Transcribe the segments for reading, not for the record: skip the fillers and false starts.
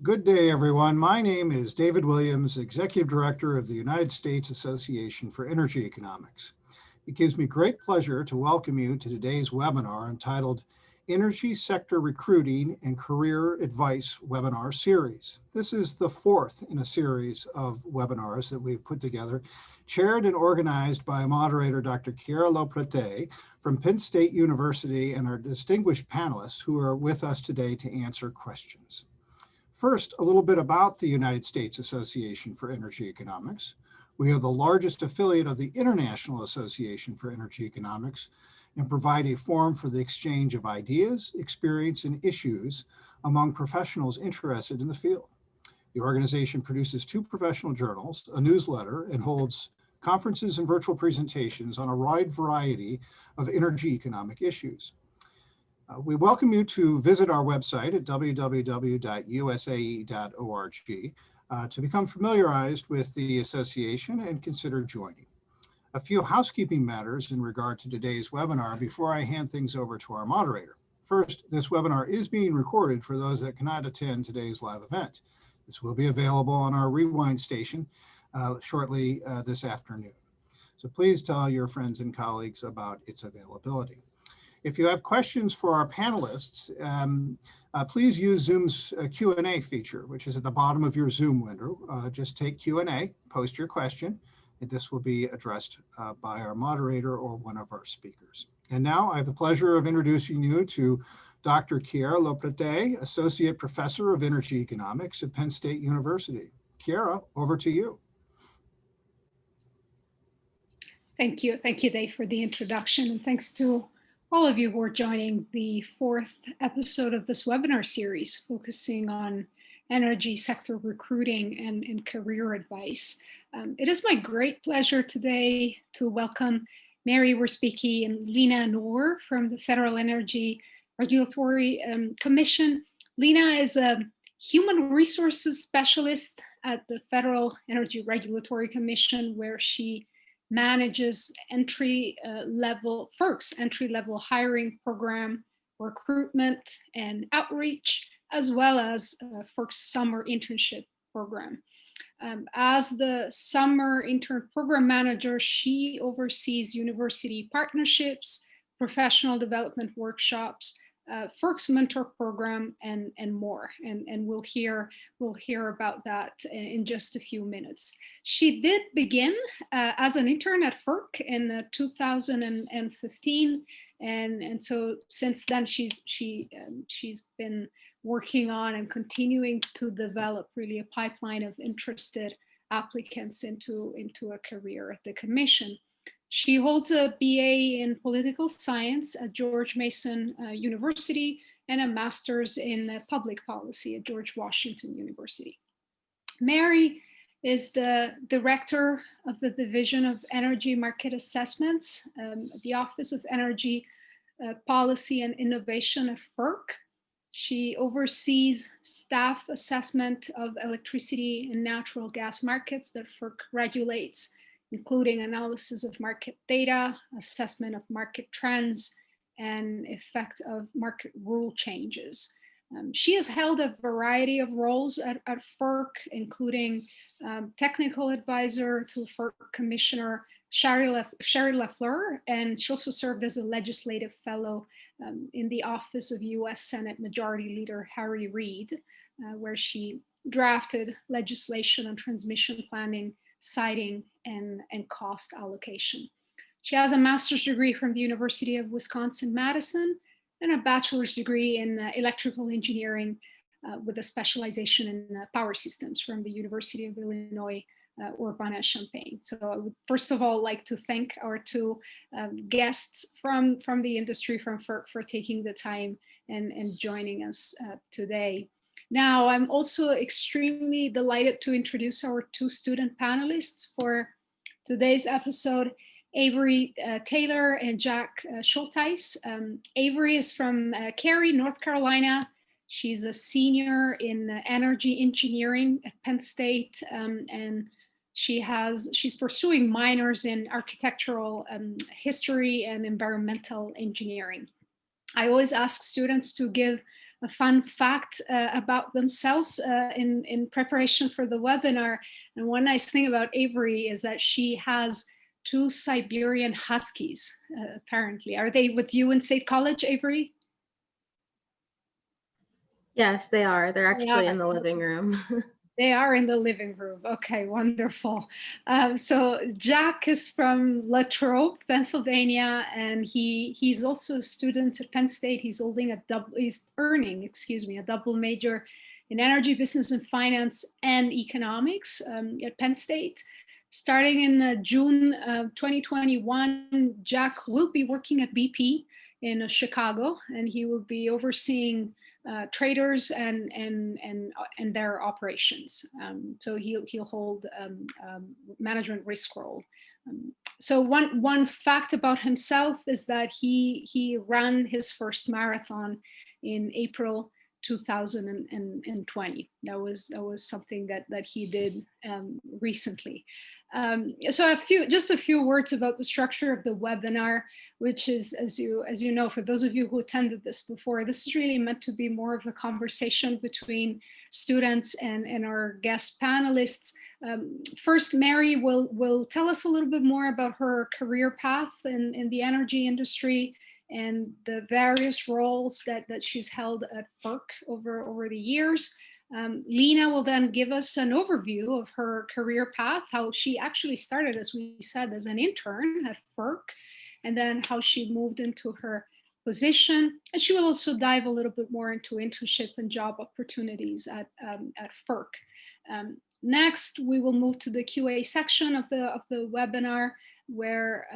Good day, everyone. My name is David Williams, Executive Director of the United States Association for Energy Economics. It gives me great pleasure to welcome you to today's webinar entitled Energy Sector Recruiting and Career Advice Webinar Series. This is the fourth in a series of webinars that we've put together, chaired and organized by moderator Dr. Chiara Lopete from Penn State University and our distinguished panelists who are with us today to answer questions. First, a little bit about the United States Association for Energy Economics. We are the largest affiliate of the International Association for Energy Economics and provide a forum for the exchange of ideas, experience, and issues among professionals interested in the field. The organization produces 2 professional journals, a newsletter, and holds conferences and virtual presentations on a wide variety of energy economic issues. We welcome you to visit our website at www.usae.org to become familiarized with the association and consider joining. A few housekeeping matters in regard to today's webinar before I hand things over to our moderator. First, this webinar is being recorded for those that cannot attend today's live event. This will be available on our rewind station shortly this afternoon. So please tell your friends and colleagues about its availability. If you have questions for our panelists, please use Zoom's Q&A feature, which is at the bottom of your Zoom window. Just take Q&A, post your question, and this will be addressed by our moderator or one of our speakers. And now I have the pleasure of introducing you to Dr. Chiara Lopete, Associate Professor of Energy Economics at Penn State University. Chiara, over to you. Thank you, Dave, for the introduction, and thanks to all of you who are joining the 4th episode of this webinar series focusing on energy sector recruiting and career advice. It is my great pleasure today to welcome Mary Wierzbicki and Lena Noor from the Federal Energy Regulatory Commission. Lena is a human resources specialist at the Federal Energy Regulatory Commission, where she manages Ferc's entry-level hiring program, recruitment and outreach, as well as Ferc's summer internship program. As the summer intern program manager, she oversees university partnerships, professional development workshops, Ferc's mentor program, and more. And we'll hear about that in just a few minutes. She did begin as an intern at Ferc in 2015, and so since then she's been working on and continuing to develop really a pipeline of interested applicants into a career at the Commission. She holds a BA in political science at George Mason University and a master's in public policy at George Washington University. Mary is the director of the Division of Energy Market Assessments, the Office of Energy Policy and Innovation at Ferc. She oversees staff assessment of electricity and natural gas markets that Ferc regulates, including analysis of market data, assessment of market trends, and effect of market rule changes. She has held a variety of roles at Ferc, including technical advisor to Ferc Commissioner Sherry Lafleur, and she also served as a legislative fellow in the office of US Senate Majority Leader Harry Reid, where she drafted legislation on transmission planning, siting, and cost allocation. She has a master's degree from the University of Wisconsin-Madison and a bachelor's degree in electrical engineering with a specialization in power systems from the University of Illinois, Urbana-Champaign. So I would first of all like to thank our 2 guests from the industry from Ferc for taking the time and joining us today. Now, I'm also extremely delighted to introduce our 2 student panelists for today's episode, Avery Taylor and Jack Schultes. Avery is from Cary, North Carolina. She's a senior in energy engineering at Penn State, and she's pursuing minors in architectural history and environmental engineering. I always ask students to give a fun fact about themselves in preparation for the webinar. And one nice thing about Avery is that she has 2 Siberian Huskies, apparently. Are they with you in State College, Avery? Yes, they are. They're actually in the living room. They are in the living room. Okay, wonderful. So Jack is from Latrobe, Pennsylvania, and he's also a student at Penn State. He's earning, excuse me, a double major in energy, business, and finance and economics at Penn State. Starting in June 2021, Jack will be working at BP in Chicago, and he will be overseeing traders and their operations. So he'll hold management risk role. So one fact about himself is that he ran his first marathon in April 2020. That was something that he did recently. So just a few words about the structure of the webinar, which is, as you know, for those of you who attended this before, this is really meant to be more of a conversation between students and our guest panelists. First, Mary will tell us a little bit more about her career path in the energy industry and the various roles that she's held at Ferc over the years. Lena will then give us an overview of her career path, how she actually started, as we said, as an intern at Ferc, and then how she moved into her position. And she will also dive a little bit more into internship and job opportunities at Ferc. Next, we will move to the QA section of the webinar, where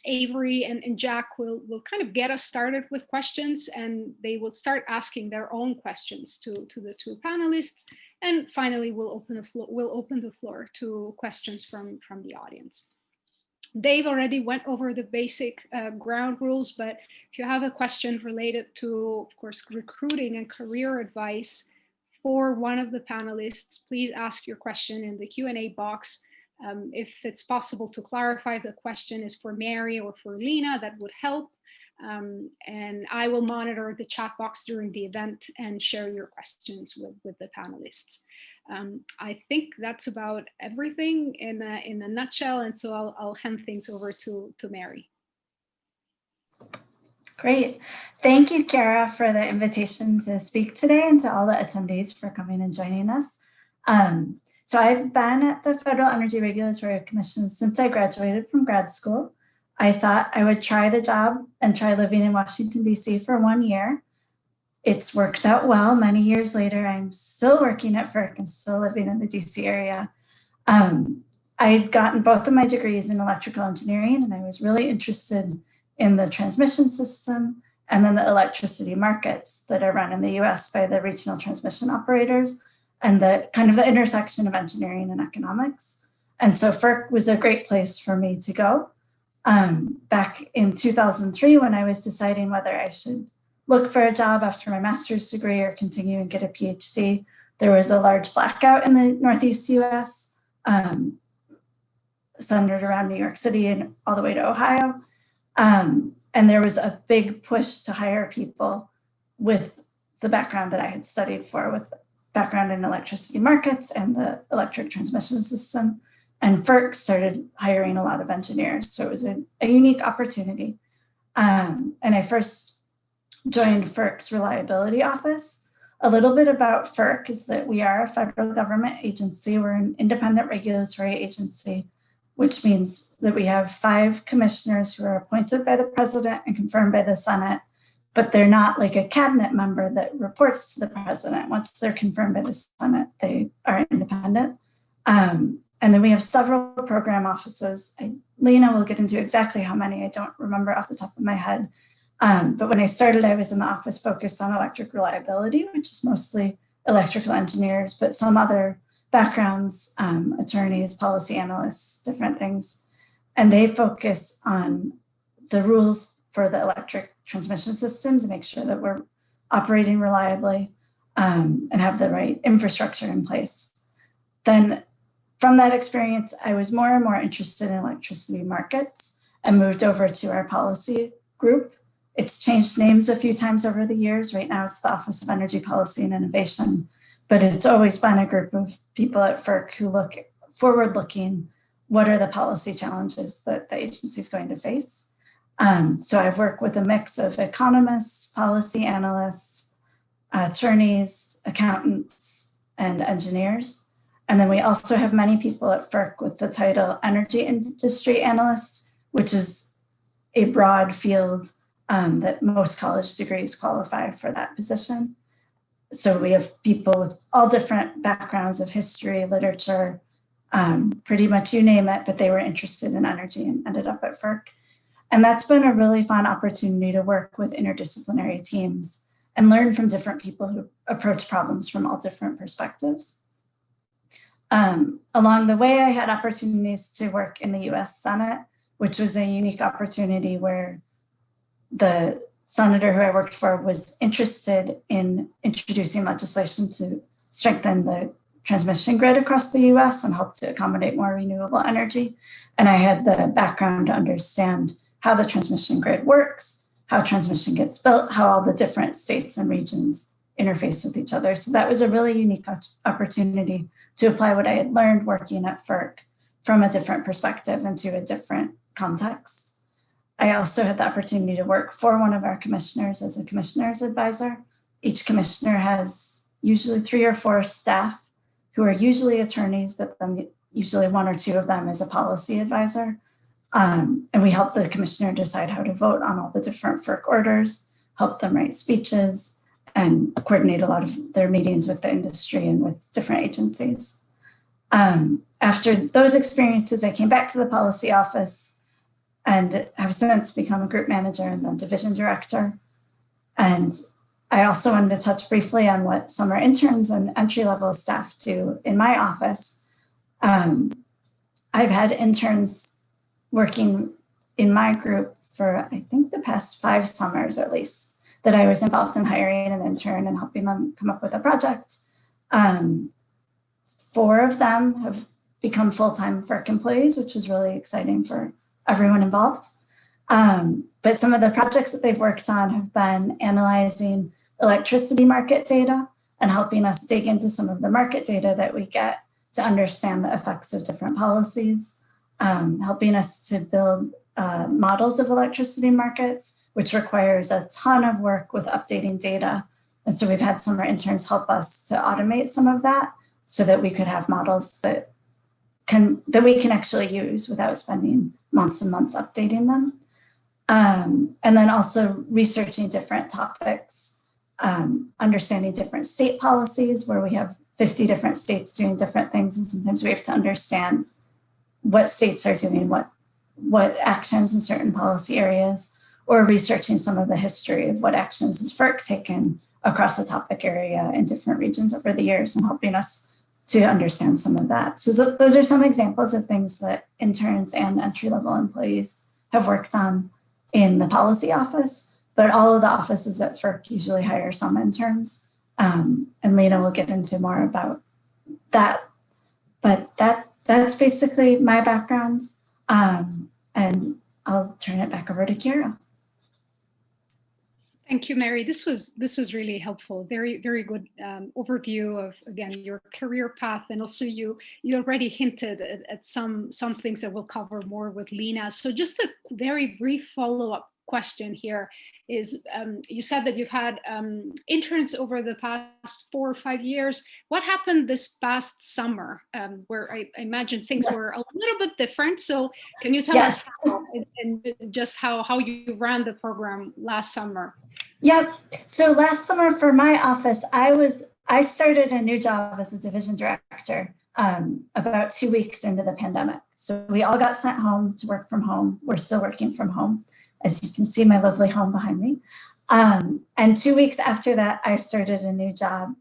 Avery and Jack will kind of get us started with questions, and they will start asking their own questions to the 2 panelists. And finally, we'll open the floor to questions from the audience. Dave already went over the basic ground rules, but if you have a question related to, of course, recruiting and career advice for one of the panelists, please ask your question in the Q&A box. If it's possible to clarify if the question is for Mary or for Lena, that would help. And I will monitor the chat box during the event and share your questions with the panelists. I think that's about everything in a nutshell, and so I'll hand things over to Mary. Great. Thank you, Kiara, for the invitation to speak today, and to all the attendees for coming and joining us. So I've been at the Federal Energy Regulatory Commission since I graduated from grad school. I thought I would try the job and try living in Washington, D.C. for 1 year. It's worked out well. Many years later, I'm still working at Ferc and still living in the D.C. area. I'd gotten both of my degrees in electrical engineering, and I was really interested in the transmission system and then the electricity markets that are run in the US by the regional transmission operators, and the kind of the intersection of engineering and economics. And so Ferc was a great place for me to go. Back in 2003, when I was deciding whether I should look for a job after my master's degree or continue and get a PhD, there was a large blackout in the Northeast US, centered around New York City and all the way to Ohio. And there was a big push to hire people with the background that I had studied for, with background in electricity markets and the electric transmission system. And Ferc started hiring a lot of engineers. So it was a unique opportunity. And I first joined Ferc's reliability office. A little bit about Ferc is that we are a federal government agency. We're an independent regulatory agency, which means that we have 5 commissioners who are appointed by the president and confirmed by the Senate, but they're not like a cabinet member that reports to the president. Once they're confirmed by the Senate, they are independent. And then we have several program offices. Lena will get into exactly how many, I don't remember off the top of my head. But when I started, I was in the office focused on electric reliability, which is mostly electrical engineers, but some other backgrounds, attorneys, policy analysts, different things. And they focus on the rules for the electric transmission system to make sure that we're operating reliably and have the right infrastructure in place. Then from that experience, I was more and more interested in electricity markets and moved over to our policy group It's changed names a few times over the years. Right now it's the Office of Energy Policy and Innovation, but it's always been a group of people at Ferc who look forward-looking. What are the policy challenges that the agency is going to face? So I've worked with a mix of economists, policy analysts, attorneys, accountants, and engineers. And then we also have many people at Ferc with the title Energy Industry Analyst, which is a broad field that most college degrees qualify for that position. So we have people with all different backgrounds of history, literature, pretty much you name it, but they were interested in energy and ended up at Ferc. And that's been a really fun opportunity to work with interdisciplinary teams and learn from different people who approach problems from all different perspectives. Along the way, I had opportunities to work in the US Senate, which was a unique opportunity where the senator who I worked for was interested in introducing legislation to strengthen the transmission grid across the US and help to accommodate more renewable energy. And I had the background to understand how the transmission grid works, how transmission gets built, how all the different states and regions interface with each other. So that was a really unique opportunity to apply what I had learned working at Ferc from a different perspective into a different context. I also had the opportunity to work for one of our commissioners as a commissioner's advisor. Each commissioner has usually 3 or 4 staff who are usually attorneys, but then usually 1 or 2 of them as a policy advisor. And we help the commissioner decide how to vote on all the different Ferc orders, help them write speeches, and coordinate a lot of their meetings with the industry and with different agencies. After those experiences, I came back to the policy office and have since become a group manager and then division director. And I also wanted to touch briefly on what summer interns and entry-level staff do in my office. I've had interns working in my group for, I think, the past 5 summers at least, that I was involved in hiring an intern and helping them come up with a project. 4 of them have become full-time Ferc employees, which was really exciting for everyone involved. But some of the projects that they've worked on have been analyzing electricity market data and helping us dig into some of the market data that we get to understand the effects of different policies, helping us to build models of electricity markets, which requires a ton of work with updating data. And so we've had some of our interns help us to automate some of that so that we could have models that we can actually use without spending months and months updating them. And then also researching different topics, understanding different state policies where we have 50 different states doing different things. And sometimes we have to understand what states are doing what actions in certain policy areas, or researching some of the history of what actions has Ferc taken across a topic area in different regions over the years and helping us to understand some of that. So those are some examples of things that interns and entry-level employees have worked on in the policy office, but all of the offices at Ferc usually hire some interns. And Lena will get into more about that. But that's basically my background. And I'll turn it back over to Kiara. Thank you, Mary. This was really helpful. Very, very good overview of, again, your career path. And also you already hinted at some things that we'll cover more with Lena. So just a very brief follow-up question here is, you said that you've had interns over the past 4 or 5 years. What happened this past summer, where I imagine things were a little bit different? So can you tell us and just how you ran the program last summer? Yep. So last summer for my office, I started a new job as a division director about 2 weeks into the pandemic. So we all got sent home to work from home. We're still working from home. As you can see, my lovely home behind me. And 2 weeks after that, I started a new job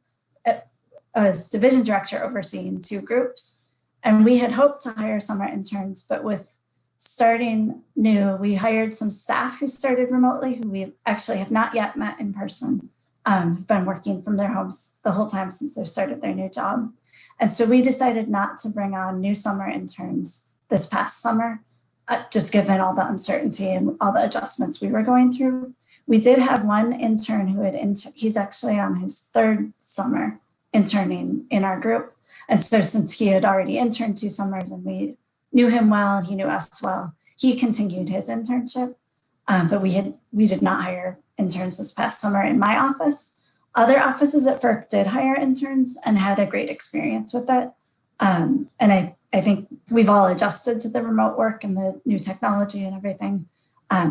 as division director overseeing 2 groups. And we had hoped to hire summer interns, but with starting new, we hired some staff who started remotely, who we actually have not yet met in person, have been working from their homes the whole time since they started their new job. And so we decided not to bring on new summer interns this past summer, just given all the uncertainty and all the adjustments we were going through. We did have one intern who had he's actually on his 3rd summer interning in our group. And so since he had already interned 2 summers and we knew him well and he knew us well, he continued his internship. But we did not hire interns this past summer in my office. Other offices at Ferc did hire interns and had a great experience with it. And I think we've all adjusted to the remote work and the new technology and everything.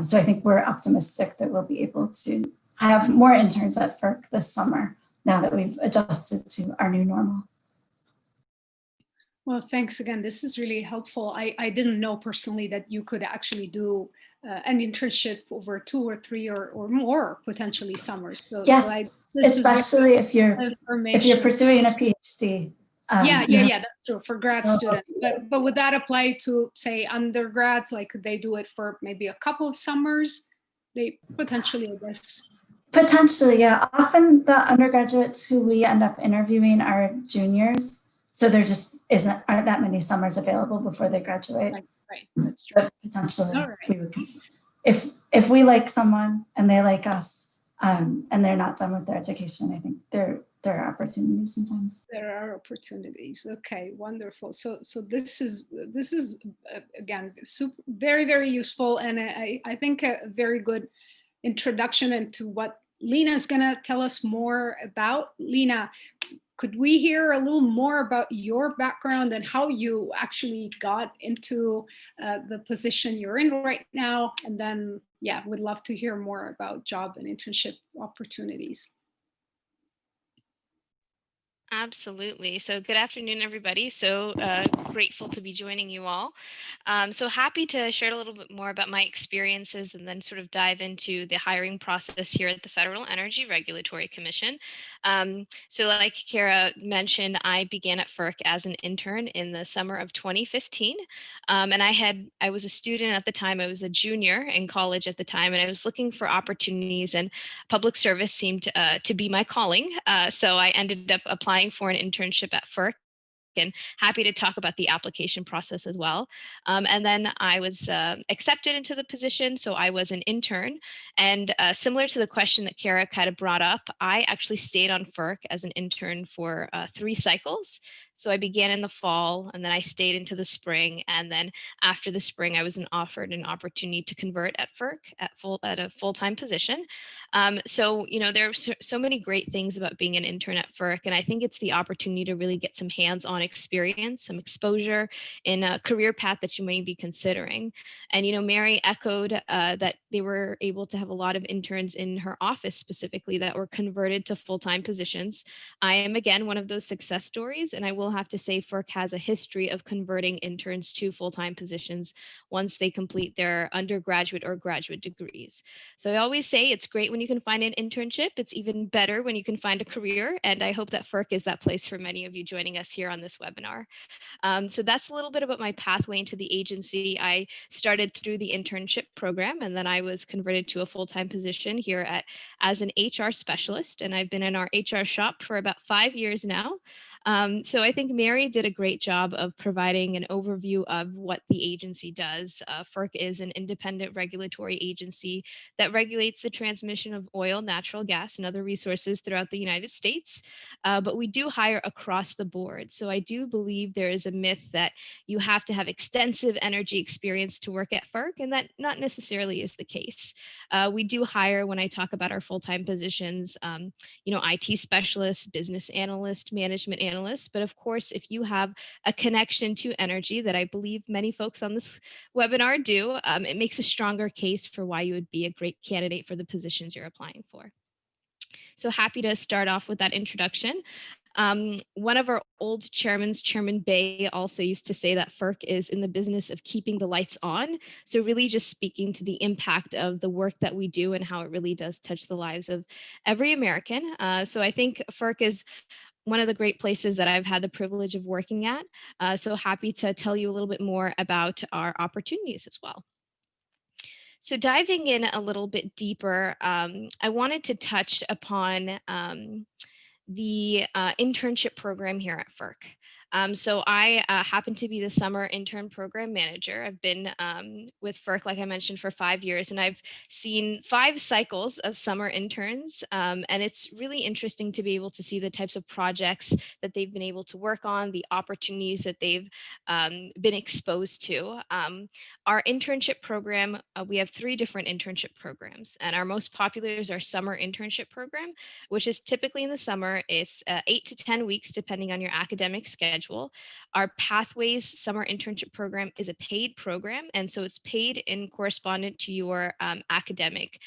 So I think we're optimistic that we'll be able to have more interns at Ferc this summer now that we've adjusted to our new normal. Well, thanks again. This is really helpful. I didn't know personally that you could actually do an internship over 2 or 3 or more potentially summers. So, yes, especially if you're pursuing a PhD. Yeah, that's true for grad students. But would that apply to, say, undergrads? Like, could they do it for maybe a couple of summers? They potentially, I guess. Potentially, yeah. Often the undergraduates who we end up interviewing are juniors, so there just aren't that many summers available before they graduate. Right. That's true. But potentially, we would consider if we like someone and they like us, and they're not done with their education. I think there are opportunities sometimes. There are opportunities. Okay, wonderful. So this is again very, very useful, and I think a very good introduction into what Lena is going to tell us more about. Lena, could we hear a little more about your background and how you actually got into the position you're in right now? And then, yeah, we'd love to hear more about job and internship opportunities. Absolutely. So good afternoon, everybody. So grateful to be joining you all. So happy to share a little bit more about my experiences and then sort of dive into the hiring process here at the Federal Energy Regulatory Commission. So like Kiara mentioned, I began at Ferc as an intern in the summer of 2015. And I was a student at the time. I was a junior in college at the time, and I was looking for opportunities, and public service seemed to be my calling. So I ended up applying for an internship at Ferc, and happy to talk about the application process as well. And then I was accepted into the position, so I was an intern. And similar to the question that Kiara kind of brought up, I actually stayed on Ferc as an intern for 3 cycles. So I began in the fall, and then I stayed into the spring. And then after the spring, I was offered an opportunity to convert at Ferc at a full-time position. So, there are so many great things about being an intern at Ferc. And I think it's the opportunity to really get some hands-on experience, some exposure in a career path that you may be considering. And, Mary echoed that they were able to have a lot of interns in her office specifically that were converted to full-time positions. I am, again, one of those success stories, and I will have to say Ferc has a history of converting interns to full-time positions once they complete their undergraduate or graduate degrees. So I always say it's great when you can find an internship. It's even better when you can find a career. And I hope that Ferc is that place for many of you joining us here on this webinar. So that's a little bit about my pathway into the agency. I started through the internship program, and then I was converted to a full-time position here as an HR specialist. And I've been in our HR shop for about 5 years now. So I think Mary did a great job of providing an overview of what the agency does. Ferc is an independent regulatory agency that regulates the transmission of oil, natural gas, and other resources throughout the United States. But we do hire across the board. So I do believe there is a myth that you have to have extensive energy experience to work at Ferc, and that not necessarily is the case. We do hire, when I talk about our full-time positions, IT specialists, business analyst, management analyst. But of course, if you have a connection to energy that I believe many folks on this webinar do, it makes a stronger case for why you would be a great candidate for the positions you're applying for. So happy to start off with that introduction. One of our old chairmen, Chairman Bay, also used to say that Ferc is in the business of keeping the lights on. So really just speaking to the impact of the work that we do and how it really does touch the lives of every American. So I think Ferc is one of the great places that I've had the privilege of working at. So happy to tell you a little bit more about our opportunities as well. So diving in a little bit deeper, I wanted to touch upon the internship program here at Ferc. So I happen to be the summer intern program manager. I've been with Ferc, like I mentioned, for 5 years, and I've seen 5 cycles of summer interns. And it's really interesting to be able to see the types of projects that they've been able to work on, the opportunities that they've been exposed to. Our internship program, we have 3 different internship programs, and our most popular is our summer internship program, which is typically in the summer. It's 8 to 10 weeks, depending on your academic schedule. Our Pathways summer internship program is a paid program, and so it's paid in correspondent to your academic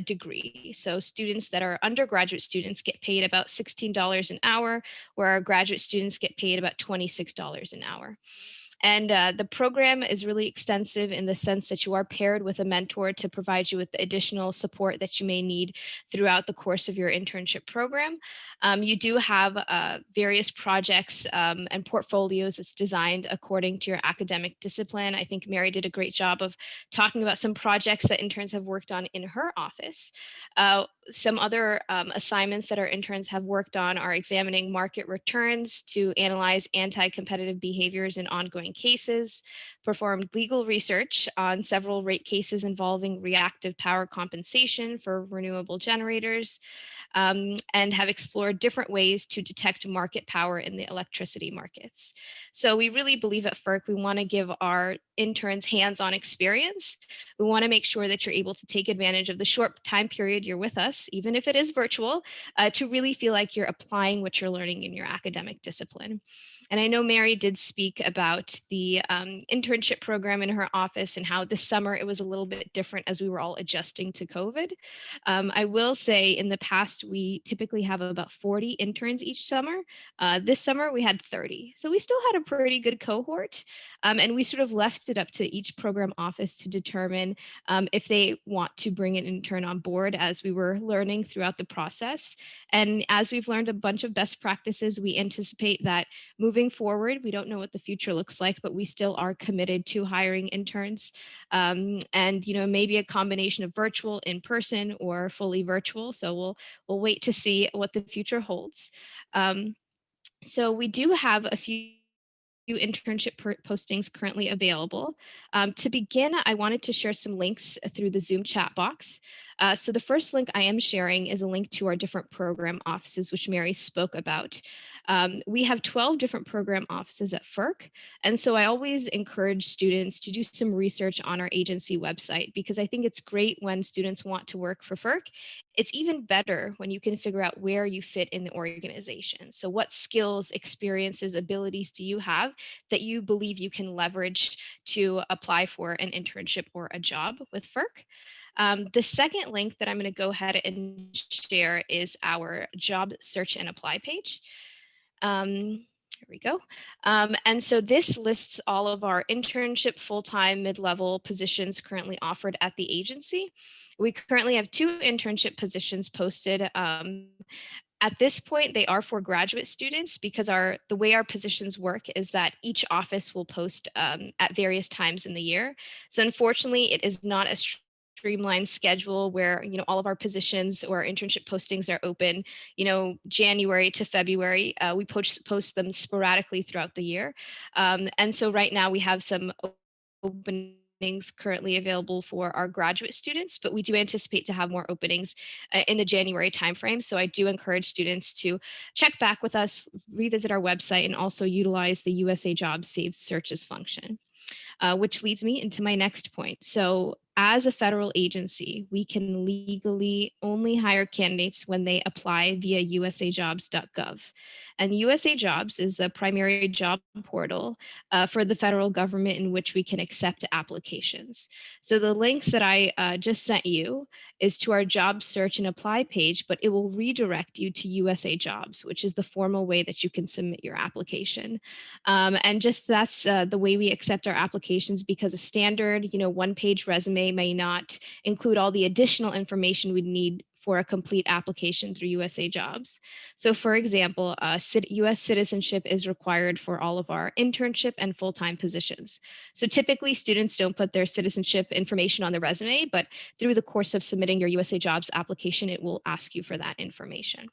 degree. So students that are undergraduate students get paid about $16 an hour, where our graduate students get paid about $26 an hour. And the program is really extensive in the sense that you are paired with a mentor to provide you with the additional support that you may need throughout the course of your internship program. You do have various projects and portfolios that's designed according to your academic discipline. I think Mary did a great job of talking about some projects that interns have worked on in her office. Some other assignments that our interns have worked on are examining market returns to analyze anti-competitive behaviors in ongoing cases, performed legal research on several rate cases involving reactive power compensation for renewable generators, and have explored different ways to detect market power in the electricity markets. So we really believe at Ferc, we want to give our interns hands-on experience. We want to make sure that you're able to take advantage of the short time period you're with us, even if it is virtual, to really feel like you're applying what you're learning in your academic discipline. And I know Mary did speak about the internship program in her office and how this summer it was a little bit different as we were all adjusting to COVID. I will say in the past, we typically have about 40 interns each summer. This summer we had 30. So we still had a pretty good cohort. And we sort of left it up to each program office to determine if they want to bring an intern on board as we were learning throughout the process. And as we've learned a bunch of best practices, we anticipate that moving forward, we don't know what the future looks like, but we still are committed to hiring interns. And, maybe a combination of virtual, in person, or fully virtual. So we'll wait to see what the future holds. So we do have a few internship postings currently available. To begin, I wanted to share some links through the Zoom chat box. So the first link I am sharing is a link to our different program offices, which Mary spoke about. We have 12 different program offices at Ferc. And so I always encourage students to do some research on our agency website, because I think it's great when students want to work for Ferc. It's even better when you can figure out where you fit in the organization. So what skills, experiences, abilities do you have that you believe you can leverage to apply for an internship or a job with Ferc? The second link that I'm going to go ahead and share is our job search and apply page. Here we go. And so this lists all of our internship, full-time, mid-level positions currently offered at the agency. We currently have 2 internship positions posted. At this point, they are for graduate students, because the way our positions work is that each office will post at various times in the year. So unfortunately, it is not a streamlined schedule where all of our positions or internship postings are open January to February. We post them sporadically throughout the year, and so right now we have some openings currently available for our graduate students, but we do anticipate to have more openings in the January timeframe. So I do encourage students to check back with us, revisit our website, and also utilize the Usajobs saved searches function. Which leads me into my next point. So as a federal agency, we can legally only hire candidates when they apply via usajobs.gov. And Usajobs is the primary job portal for the federal government in which we can accept applications. So the links that I just sent you is to our job search and apply page, but it will redirect you to Usajobs, which is the formal way that you can submit your application. And just that's the way we accept our applications, because a standard, one-page resume may not include all the additional information we'd need for a complete application through Usajobs. So for example, US citizenship is required for all of our internship and full-time positions. So typically students don't put their citizenship information on the resume, but through the course of submitting your Usajobs application, it will ask you for that information.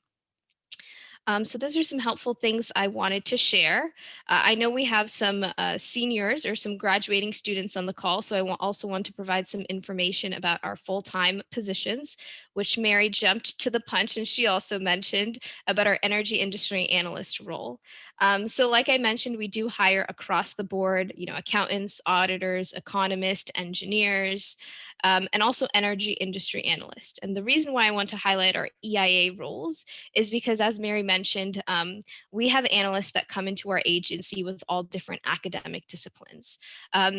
So those are some helpful things I wanted to share. I know we have some seniors or some graduating students on the call, so I also want to provide some information about our full-time positions, which Mary jumped to the punch, and she also mentioned about our energy industry analyst role. So like I mentioned, we do hire across the board, accountants, auditors, economists, engineers, and also energy industry analysts. And the reason why I want to highlight our EIA roles is because, as Mary mentioned, we have analysts that come into our agency with all different academic disciplines.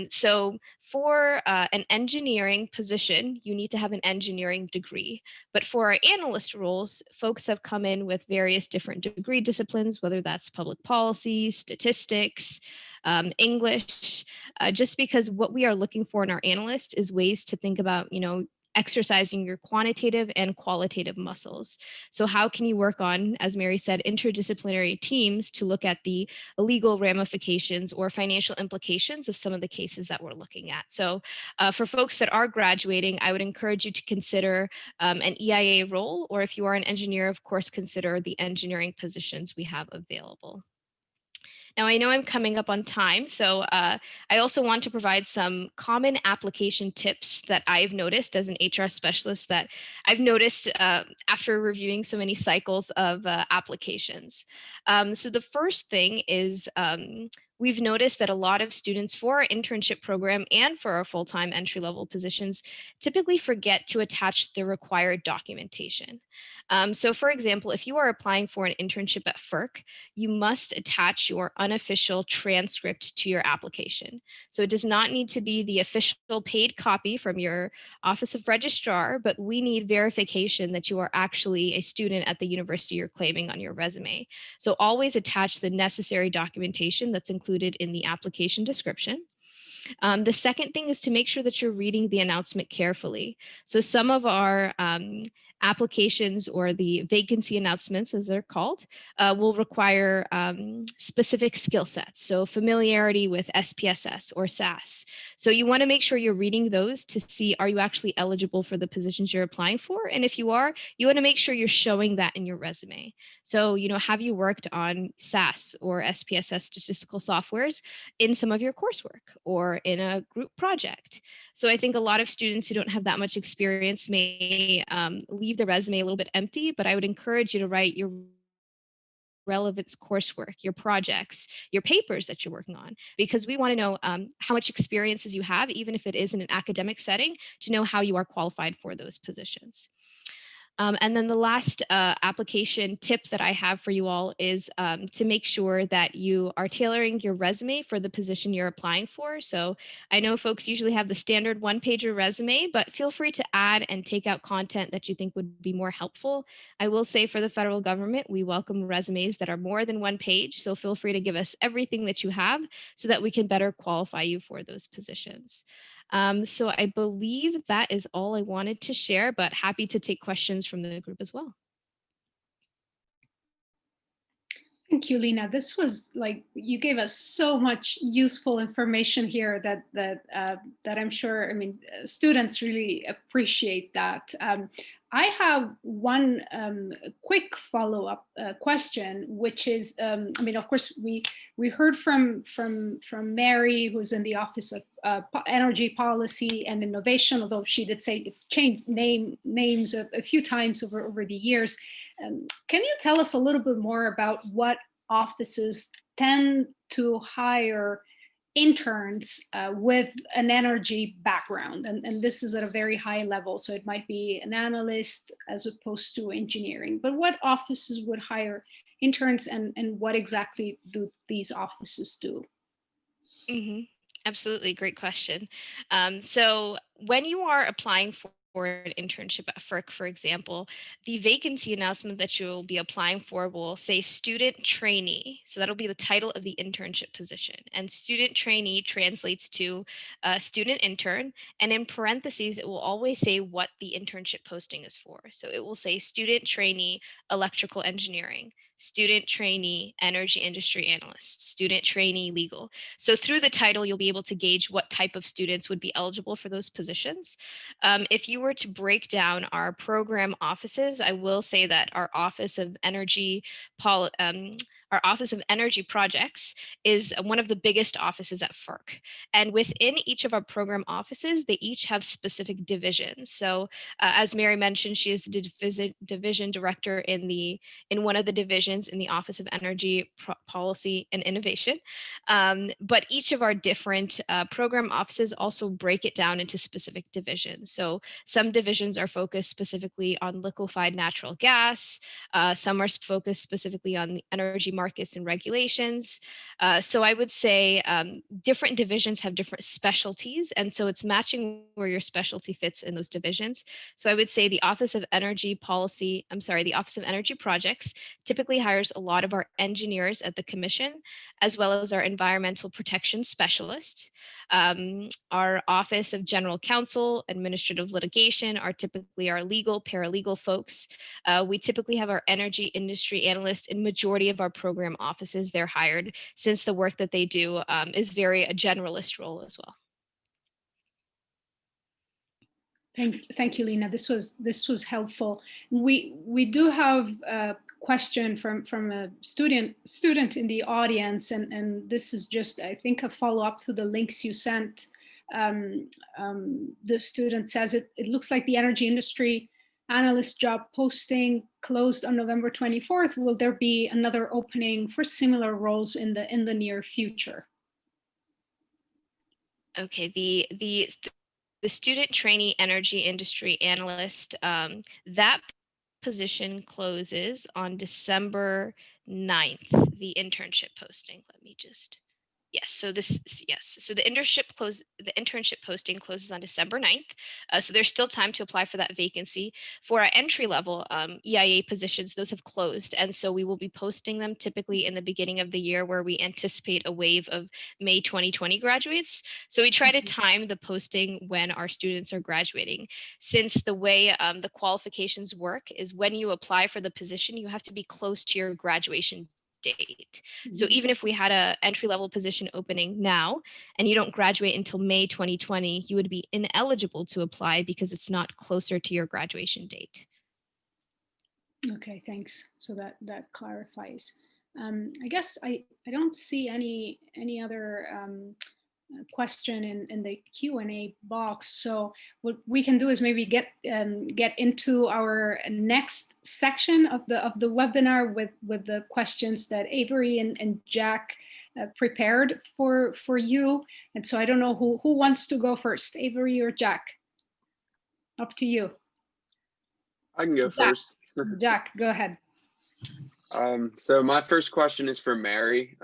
So for an engineering position, you need to have an engineering degree. But for our analyst roles, folks have come in with various different degree disciplines, whether that's public policy, statistics, English, just because what we are looking for in our analyst is ways to think about, exercising your quantitative and qualitative muscles. So how can you work on, as Mary said, interdisciplinary teams to look at the legal ramifications or financial implications of some of the cases that we're looking at? So for folks that are graduating, I would encourage you to consider an EIA role, or if you are an engineer, of course, consider the engineering positions we have available. Now, I know I'm coming up on time, so I also want to provide some common application tips that I've noticed as an HR specialist that I've noticed after reviewing so many cycles of applications. So the first thing is we've noticed that a lot of students for our internship program and for our full-time entry-level positions typically forget to attach the required documentation. So for example, if you are applying for an internship at Ferc, you must attach your unofficial transcript to your application. So it does not need to be the official paid copy from your Office of Registrar, but we need verification that you are actually a student at the university you're claiming on your resume. So always attach the necessary documentation that's included in the application description. The second thing is to make sure that you're reading the announcement carefully. So some of our applications, or the vacancy announcements as they're called, will require specific skill sets. So familiarity with SPSS or SAS. So you want to make sure you're reading those to see, are you actually eligible for the positions you're applying for? And if you are, you want to make sure you're showing that in your resume. So, have you worked on SAS or SPSS statistical softwares in some of your coursework or in a group project? So I think a lot of students who don't have that much experience may leave the resume a little bit empty, but I would encourage you to write your relevance coursework, your projects, your papers that you're working on, because we want to know how much experiences you have, even if it is in an academic setting, to know how you are qualified for those positions. And then the last application tip that I have for you all is to make sure that you are tailoring your resume for the position you're applying for. So I know folks usually have the standard one-pager resume, but feel free to add and take out content that you think would be more helpful. I will say, for the federal government, we welcome resumes that are more than one page. So feel free to give us everything that you have so that we can better qualify you for those positions. So I believe that is all I wanted to share, but happy to take questions from the group as well. Thank you, Lena. This was you gave us so much useful information here that I'm sure, students really appreciate that. I have one quick follow-up question, which is, of course, we heard from Mary, who's in the Office of Energy Policy and Innovation, although she did say it changed names a few times over the years. Can you tell us a little bit more about what offices tend to hire interns with an energy background? And this is at a very high level, so it might be an analyst as opposed to engineering. But what offices would hire interns, and what exactly do these offices do? Mm-hmm. Absolutely. Great question. So when you are applying for an internship at Ferc, for example, the vacancy announcement that you will be applying for will say student trainee. So that'll be the title of the internship position. And student trainee translates to student intern. And in parentheses, it will always say what the internship posting is for. So it will say student trainee electrical engineering, student trainee, energy industry analyst, student trainee, legal. So through the title, you'll be able to gauge what type of students would be eligible for those positions. If you were to break down our program offices, I will say that our Office of Energy our Office of Energy Projects is one of the biggest offices at Ferc. And within each of our program offices, they each have specific divisions. So as Mary mentioned, she is the division director in one of the divisions in the Office of Energy Policy and Innovation. But each of our different program offices also break it down into specific divisions. So some divisions are focused specifically on liquefied natural gas. Some are focused specifically on the energy markets and regulations. So I would say different divisions have different specialties. And so it's matching where your specialty fits in those divisions. So I would say the Office of Energy Projects typically hires a lot of our engineers at the commission, as well as our environmental protection specialist. Our Office of General Counsel, Administrative Litigation are typically our legal, paralegal folks. We typically have our energy industry analyst in majority of our program offices. They're hired since the work that they do is very a generalist role as well. Thank you, Lena. This was helpful. We do have a question from a student in the audience, and this is just, I think, a follow-up to the links you sent. The student says it looks like the energy industry analyst job posting closed on November 24th. Will there be another opening for similar roles in the near future? Okay, the student trainee energy industry analyst, that position closes on December 9th, the internship posting. Let me just, yes, so the internship posting closes on December 9th. So there's still time to apply for that vacancy. For our entry level EIA positions, those have closed. And so we will be posting them typically in the beginning of the year, where we anticipate a wave of May 2020 graduates. So we try to time the posting when our students are graduating. Since the way the qualifications work is when you apply for the position, you have to be close to your graduation date. So even if we had an entry-level position opening now and you don't graduate until May 2020, you would be ineligible to apply because it's not closer to your graduation date. Okay, thanks. So that clarifies. I guess I don't see any other question in the Q&A box. So what we can do is maybe get into our next section of the webinar with the questions that Avery and Jack prepared for you. And so I don't know who wants to go first, Avery or Jack? Up to you. I can go first. Jack, go ahead. So my first question is for Mary.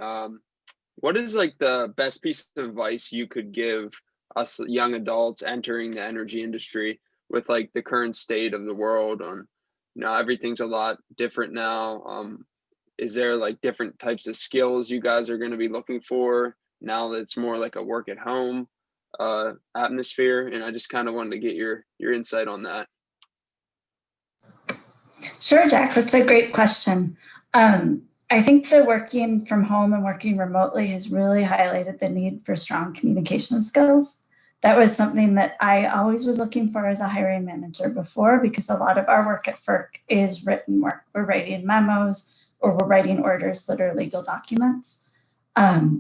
What is like the best piece of advice you could give us young adults entering the energy industry with like the current state of the world on, everything's a lot different now. Is there like different types of skills you guys are going to be looking for now that it's more like a work at home atmosphere? And I just kind of wanted to get your insight on that. Sure, Jack, that's a great question. I think the working from home and working remotely has really highlighted the need for strong communication skills. That was something that I always was looking for as a hiring manager before, because a lot of our work at Ferc is written work. We're writing memos or we're writing orders that are legal documents.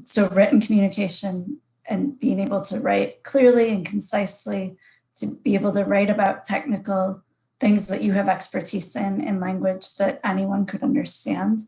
So written communication and being able to write clearly and concisely, to be able to write about technical things that you have expertise in language that anyone could understand.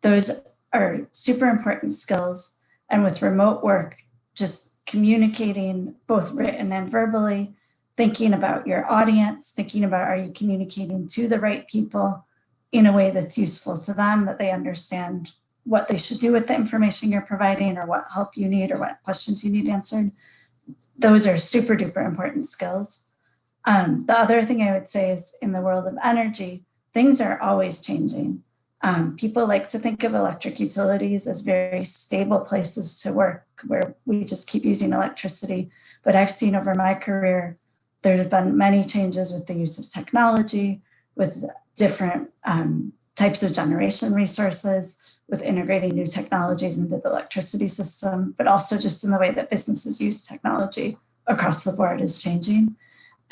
Those are super important skills. And with remote work, just communicating both written and verbally, thinking about your audience, thinking about, are you communicating to the right people in a way that's useful to them, that they understand what they should do with the information you're providing, or what help you need, or what questions you need answered. Those are super duper important skills. The other thing I would say is, in the world of energy, things are always changing. People like to think of electric utilities as very stable places to work, where we just keep using electricity. But I've seen over my career, there have been many changes with the use of technology, with different types of generation resources, with integrating new technologies into the electricity system, but also just in the way that businesses use technology across the board is changing.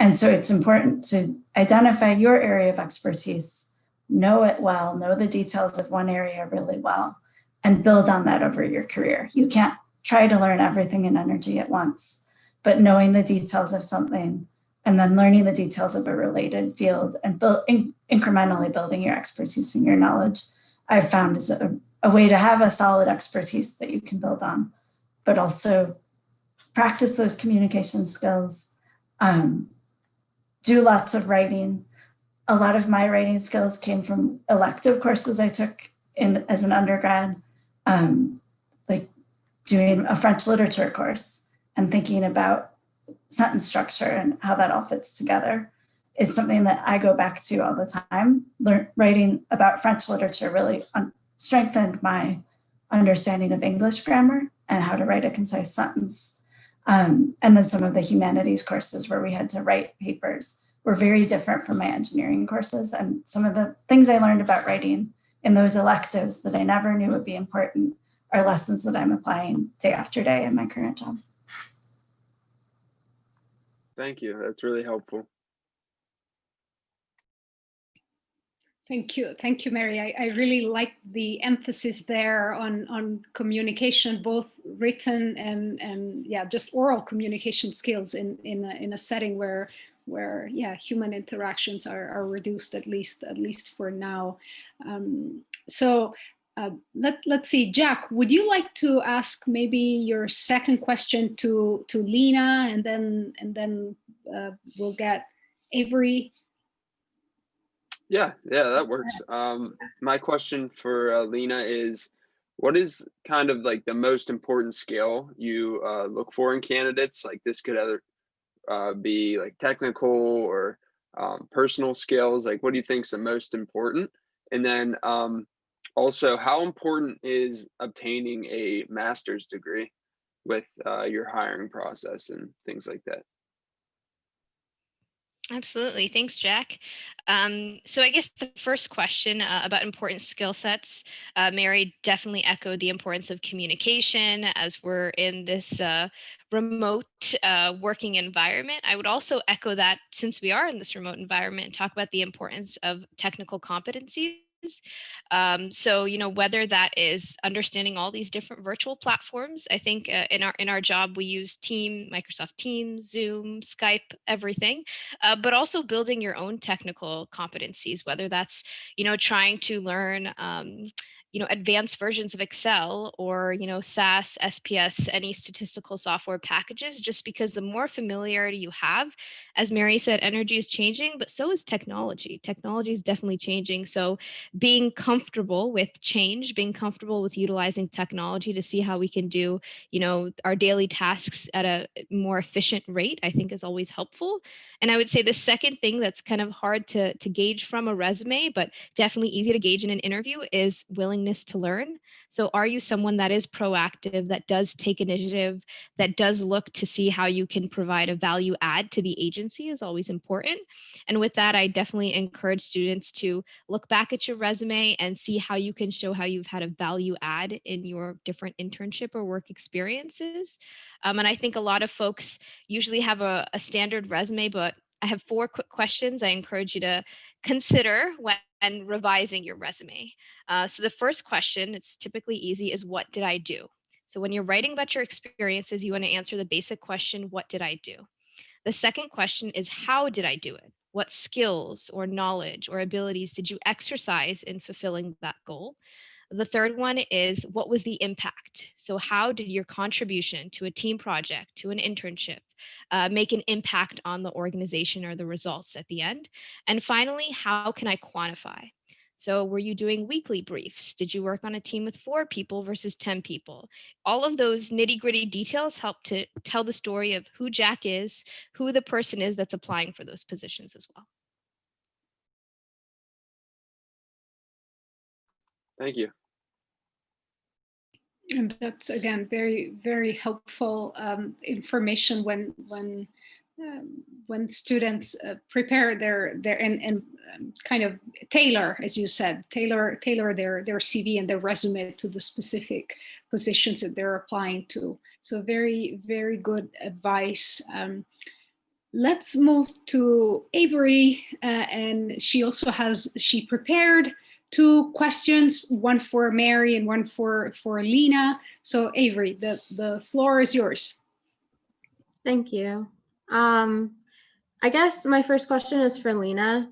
And so it's important to identify your area of expertise, know it well, know the details of one area really well, and build on that over your career. You can't try to learn everything in energy at once, but knowing the details of something and then learning the details of a related field and incrementally building your expertise and your knowledge, I've found is a way to have a solid expertise that you can build on, but also practice those communication skills, do lots of writing. A lot of my writing skills came from elective courses I took as an undergrad, like doing a French literature course and thinking about sentence structure and how that all fits together is something that I go back to all the time. Writing about French literature really strengthened my understanding of English grammar and how to write a concise sentence. And then some of the humanities courses where we had to write papers were very different from my engineering courses. And some of the things I learned about writing in those electives that I never knew would be important are lessons that I'm applying day after day in my current job. Thank you. That's really helpful. Thank you, Mary. I really like the emphasis there on communication, both written and yeah, just oral communication skills in a setting where yeah, human interactions are reduced at least for now. Let's see, Jack, would you like to ask maybe your second question to Lena, and then we'll get Avery. Yeah, that works. My question for Lena is, what is kind of like the most important skill you look for in candidates? Like this could either be like technical or personal skills. Like, what do you think is the most important? And then also, how important is obtaining a master's degree with your hiring process and things like that? Absolutely. Thanks, Jack. So I guess the first question about important skill sets, Mary definitely echoed the importance of communication as we're in this remote working environment. I would also echo that since we are in this remote environment, and talk about the importance of technical competencies. So, you know, whether that is understanding all these different virtual platforms, I think in our job, we use Microsoft Teams, Zoom, Skype, everything, but also building your own technical competencies, whether that's, you know, trying to learn, you know, advanced versions of Excel or, you know, SAS, SPS, any statistical software packages, just because the more familiarity you have, as Mary said, energy is changing, but so is technology. Technology is definitely changing. So being comfortable with change, being comfortable with utilizing technology to see how we can do, you know, our daily tasks at a more efficient rate, I think is always helpful. And I would say the second thing that's kind of hard to gauge from a resume, but definitely easy to gauge in an interview, is willingness to learn. So are you someone that is proactive, that does take initiative, that does look to see how you can provide a value add to the agency is always important. And with that, I definitely encourage students to look back at your resume and see how you can show how you've had a value add in your different internship or work experiences. And I think a lot of folks usually have a standard resume, but I have 4 quick questions I encourage you to consider when revising your resume. So the first question, it's typically easy, is what did I do? So when you're writing about your experiences, you want to answer the basic question, what did I do? The second question is, how did I do it? What skills or knowledge or abilities did you exercise in fulfilling that goal? The third one is, what was the impact? So how did your contribution to a team project, to an internship, make an impact on the organization or the results at the end? And finally, how can I quantify? So were you doing weekly briefs? Did you work on a team with 4 people versus 10 people? All of those nitty gritty details help to tell the story of who Jack is, who the person is that's applying for those positions as well. Thank you. And that's, again, very, very helpful information when when students prepare their and kind of tailor, as you said, tailor their CV and their resume to the specific positions that they're applying to. So very, very good advice. Let's move to Avery, and she prepared 2 questions, one for Mary and one for Lena. So Avery, the floor is yours. Thank you. I guess my first question is for Lena.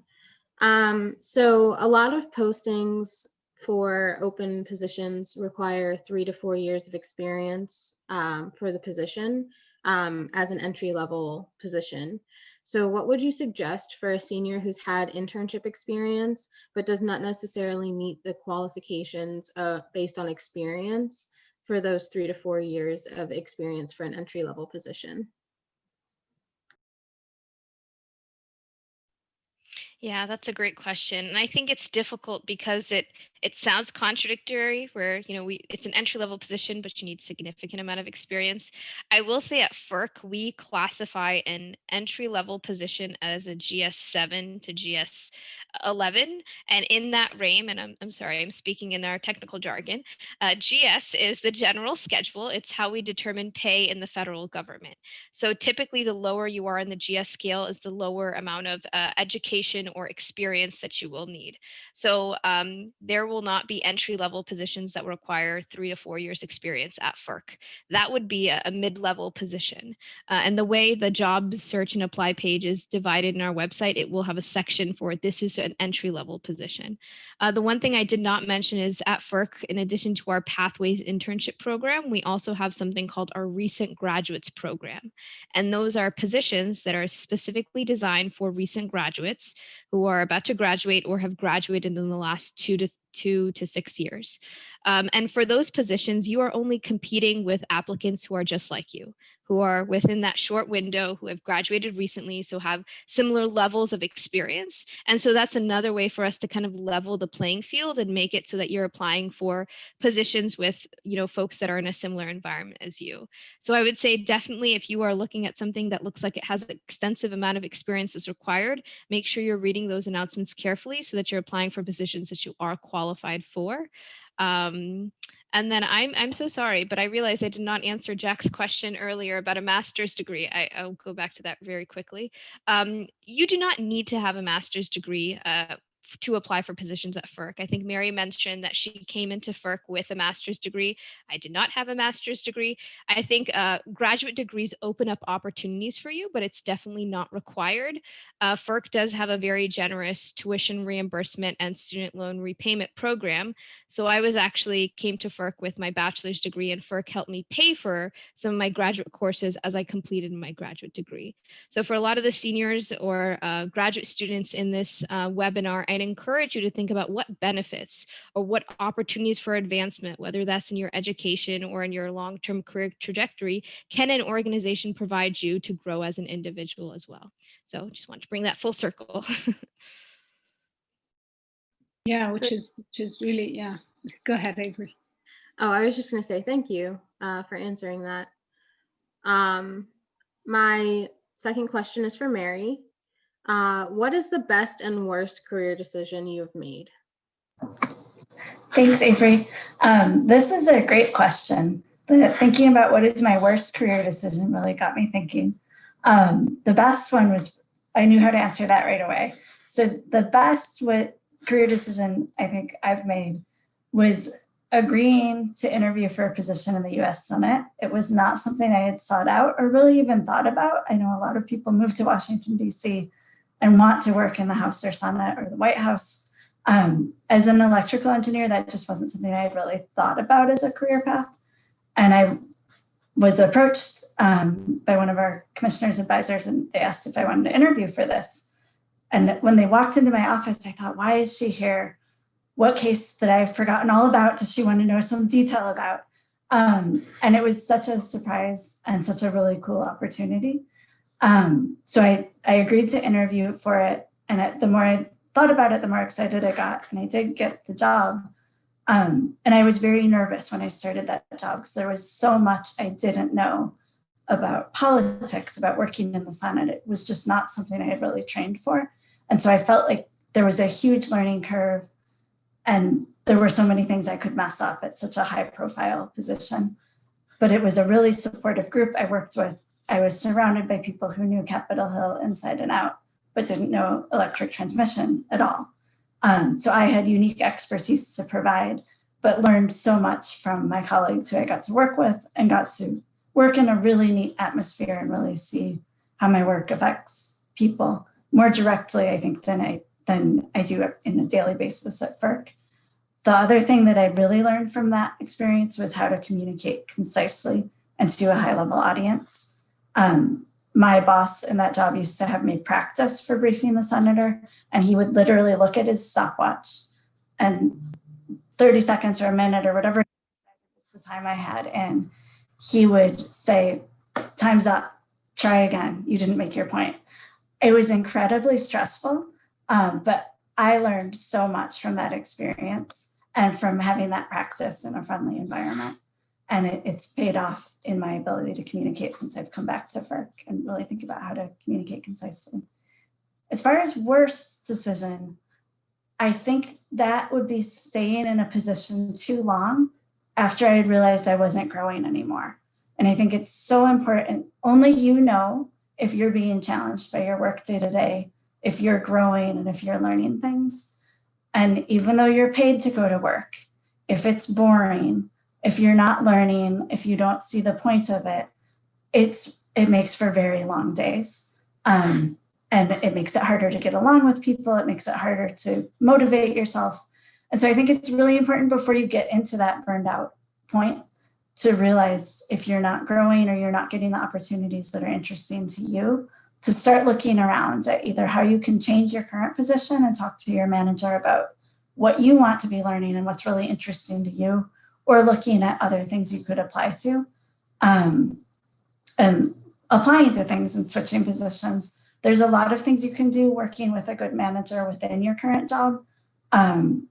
So a lot of postings for open positions require 3 to 4 years of experience for the position as an entry-level position. So what would you suggest for a senior who's had internship experience but does not necessarily meet the qualifications based on experience for those 3 to 4 years of experience for an entry-level position? Yeah, that's a great question. And I think it's difficult because it sounds contradictory where, it's an entry level position, but you need significant amount of experience. I will say at Ferc, we classify an entry level position as a GS7 to GS11. And in that range, and I'm sorry, I'm speaking in our technical jargon, GS is the general schedule. It's how we determine pay in the federal government. So typically the lower you are in the GS scale is the lower amount of education or experience that you will need. So there will not be entry-level positions that require 3 to 4 years experience at Ferc. That would be a mid-level position. And the way the job search and apply page is divided in our website, it will have a section for this is an entry-level position. The one thing I did not mention is at Ferc, in addition to our Pathways internship program, we also have something called our Recent Graduates program. And those are positions that are specifically designed for recent graduates who are about to graduate or have graduated in the last 2 to 6 years. And for those positions, you are only competing with applicants who are just like you, who are within that short window, who have graduated recently, so have similar levels of experience. And so that's another way for us to kind of level the playing field and make it so that you're applying for positions with, folks that are in a similar environment as you. So I would say definitely if you are looking at something that looks like it has an extensive amount of experience as required, make sure you're reading those announcements carefully so that you're applying for positions that you are qualified for. And then I'm so sorry, but I realized I did not answer Jack's question earlier about a master's degree. I'll go back to that very quickly. You do not need to have a master's degree to apply for positions at Ferc. I think Mary mentioned that she came into Ferc with a master's degree. I did not have a master's degree. I think graduate degrees open up opportunities for you, but it's definitely not required. Ferc does have a very generous tuition reimbursement and student loan repayment program. So I came to Ferc with my bachelor's degree, and Ferc helped me pay for some of my graduate courses as I completed my graduate degree. So for a lot of the seniors or graduate students in this webinar, I'd encourage you to think about what benefits or what opportunities for advancement, whether that's in your education or in your long-term career trajectory, can an organization provide you to grow as an individual as well. So just want to bring that full circle. Yeah, which is really, yeah. Go ahead, Avery. Oh, I was just going to say thank you for answering that. My second question is for Mary. What is the best and worst career decision you've made? Thanks, Avery. This is a great question. Thinking about what is my worst career decision really got me thinking. The best one was, I knew how to answer that right away. So the best career decision I think I've made was agreeing to interview for a position in the US Senate. It was not something I had sought out or really even thought about. I know a lot of people move to Washington, D.C. and want to work in the House or Senate or the White House. As an electrical engineer, that just wasn't something I had really thought about as a career path. And I was approached by one of our commissioner's advisors, and they asked if I wanted to interview for this. And when they walked into my office, I thought, why is she here? What case that I've forgotten all about does she want to know some detail about? And it was such a surprise and such a really cool opportunity. So I agreed to interview for it. And the more I thought about it, the more excited I got. And I did get the job. And I was very nervous when I started that job because there was so much I didn't know about politics, about working in the Senate. It was just not something I had really trained for. And so I felt like there was a huge learning curve, and there were so many things I could mess up at such a high profile position. But it was a really supportive group I worked with. I was surrounded by people who knew Capitol Hill inside and out, but didn't know electric transmission at all. So I had unique expertise to provide, but learned so much from my colleagues who I got to work with, and got to work in a really neat atmosphere and really see how my work affects people more directly, I think, than I do in a daily basis at Ferc. The other thing that I really learned from that experience was how to communicate concisely and to a high level audience. My boss in that job used to have me practice for briefing the senator, and he would literally look at his stopwatch, and 30 seconds or a minute or whatever was the time I had, and he would say, "Time's up, try again, you didn't make your point." It was incredibly stressful, but I learned so much from that experience and from having that practice in a friendly environment. And it's paid off in my ability to communicate since I've come back to Ferc and really think about how to communicate concisely. As far as worst decision, I think that would be staying in a position too long after I had realized I wasn't growing anymore. And I think it's so important. Only you know if you're being challenged by your work day to day, if you're growing and if you're learning things. And even though you're paid to go to work, if it's boring, if you're not learning, if you don't see the point of it, it makes for very long days. And it makes it harder to get along with people. It makes it harder to motivate yourself. And so I think it's really important before you get into that burned out point to realize if you're not growing or you're not getting the opportunities that are interesting to you, to start looking around at either how you can change your current position and talk to your manager about what you want to be learning and what's really interesting to you, or looking at other things you could apply to, and applying to things and switching positions. There's a lot of things you can do working with a good manager within your current job. And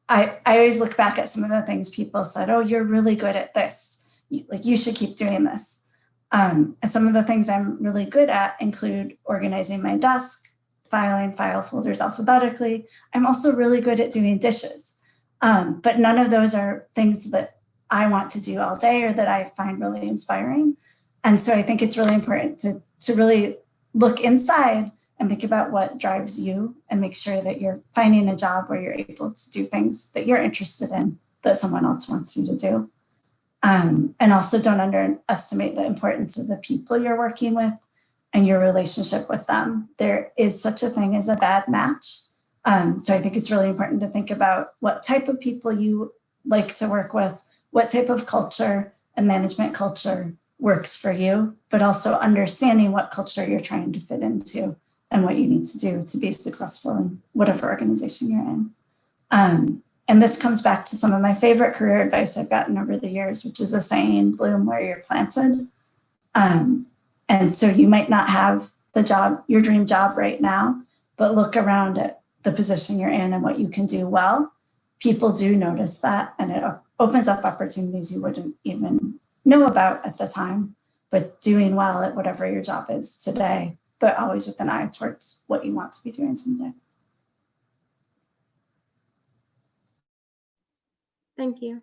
I always look back at some of the things people said, "Oh, you're really good at this. You should keep doing this." And some of the things I'm really good at include organizing my desk, filing file folders alphabetically. I'm also really good at doing dishes. But none of those are things that I want to do all day or that I find really inspiring. And so I think it's really important to really look inside and think about what drives you and make sure that you're finding a job where you're able to do things that you're interested in that someone else wants you to do. And also don't underestimate the importance of the people you're working with and your relationship with them. There is such a thing as a bad match. So I think it's really important to think about what type of people you like to work with, what type of culture and management culture works for you, but also understanding what culture you're trying to fit into and what you need to do to be successful in whatever organization you're in. And this comes back to some of my favorite career advice I've gotten over the years, which is the saying, bloom where you're planted. And so you might not have the job, your dream job right now, but look around at the position you're in and what you can do well. People do notice that, and it opens up opportunities you wouldn't even know about at the time, but doing well at whatever your job is today, but always with an eye towards what you want to be doing someday. Thank you.